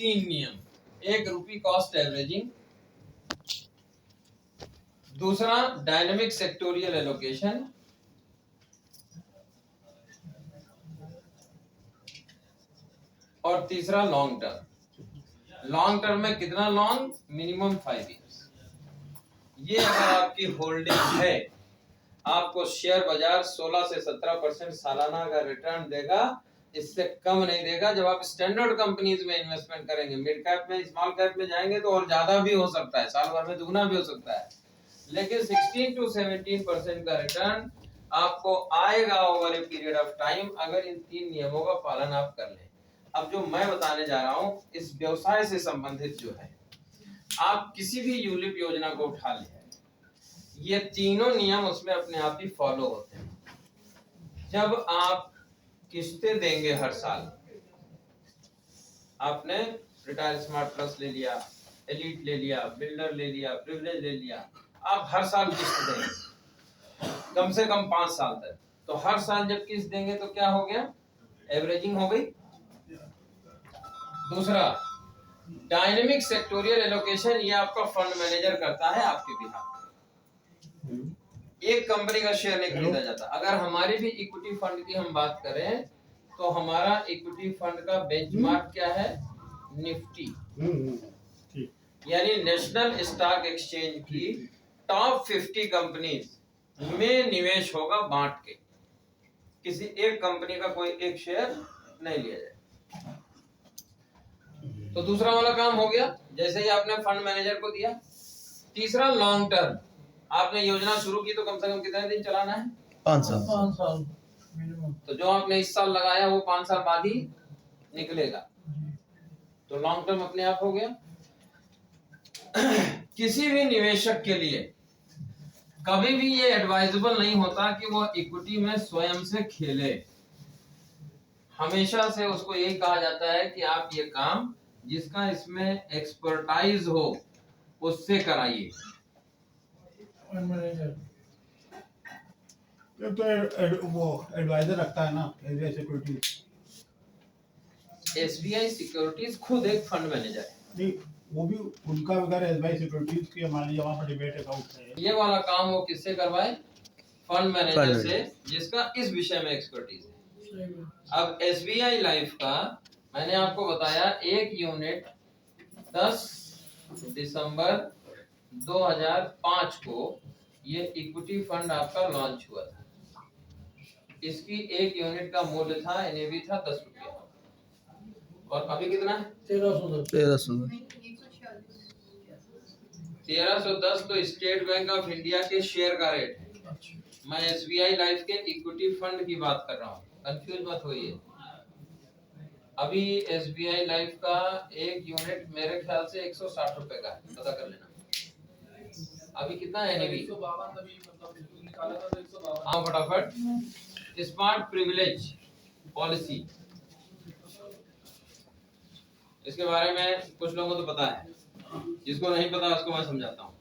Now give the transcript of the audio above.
तीन नियम, एक रुपी कॉस्ट एवरेजिंग, दूसरा डायनेमिक सेक्टोरियल एलोकेशन, और तीसरा लॉन्ग टर्म। लॉन्ग टर्म में कितना लॉन्ग? Minimum 5 years. ये अगर आपकी होल्डिंग है, आपको शेयर बाजार 16 से 17% सालाना का रिटर्न देगा, इससे कम नहीं देगा। जब आप स्टैंडर्ड कंपनीज में इन्वेस्टमेंट करेंगे, मिड कैप में, स्मॉल कैप में जाएंगे तो और ज्यादा भी हो सकता है, साल भर में दुगना भी हो सकता है, लेकिन 16 to 17% का रिटर्न आपको आएगा over a period of time, अगर इन तीन नियमों का पालन आप कर लें। अब जो मैं बताने जा रहा हूं, इस व्यवसाय से संबंधित जो है, आप किसी भी यूलिप योजना को उठा लें, ये तीनों नियम उसमें अपने आप ही फॉलो होते हैं। जब आप किस्तें देंगे हर साल, आपने रिटायर स्मार्ट प्लस ले लिया, एलीट ले लिया, बिल्डर ले लिया, प्रिविलेज ले लिया, आप हर साल किस्त देंगे कम से कम 5 साल तक। तो हर साल जब किस्त देंगे तो क्या हो गया? एवरेजिंग हो गई। दूसरा, डायनेमिक सेक्टोरियल एलोकेशन, ये आपका फंड मैनेजर करता है आपके बिहार में। एक कंपनी का शेयर नहीं खरीदा जाता। अगर हमारी भी इक्विटी फंड की हम बात करें तो हमारा इक्विटी फंड का बेंचमार्क क्या है? निफ्टी, यानी नेशनल स्टॉक एक्सचेंज की टॉप 50 कंपनीज में निवेश होगा बांट के, किसी एक कंपनी का कोई एक शेयर नहीं लिया जाए। तो दूसरा वाला काम हो गया, जैसे ही आपने फंड मैनेजर को दिया। तीसरा, लॉन्ग टर्म, आपने योजना शुरू की तो कम से कम कितने दिन चलाना है? 5 साल। 5 साल। तो जो आपने इस साल लगाया वो 5 साल बाद ही निकलेगा, तो लॉन्ग टर्म अपने आप हो गया। किसी भी निवेशक के लिए कभी भी ये एडवाइजेबल नहीं होता कि वो इक्विटी में स्वयं से खेले। हमेशा से उसको यही कहा जाता है कि आप ये काम जिसका इसमें एक्सपर्टाइज हो उससे कराइए। तो वो एडवाइजर रखता है ना एसबीआई सिक्योरिटीज। एसबीआई सिक्योरिटीज खुद एक फंड मैनेजर है। नहीं, वो भी उनका अगर एसबीआई सिक्योरिटीज की हमारे वहाँ पर डिबेट अकाउंट है, ये वाला काम वो किससे करवाए? फंड मैनेजर से, जिसका इस विषय में एक्सपर्टीज है। अब एसबीआई लाइफ का मैंने आपको बताया, एक यूनिट 10 दिसंबर 2005 को ये इक्विटी फंड आपका लॉन्च हुआ था। इसकी एक यूनिट का मूल्य था, एनएवी था 10 रुपया, और अभी कितना है? 1310 तो स्टेट बैंक ऑफ इंडिया के शेयर का रेट है। मैं एसबीआई लाइफ के इक्विटी फंड की बात कर रहा हूँ, कंफ्यूज मत होइए। अभी एसबीआई लाइफ का एक यूनिट मेरे ख्याल से 160 रुपए का है, पता कर लेना। अभी कितना है एनएवी? हाँ फटाफट। स्मार्ट प्रिविलेज पॉलिसी, इसके बारे में कुछ लोगों को तो पता है, जिसको नहीं पता उसको मैं समझाता हूँ।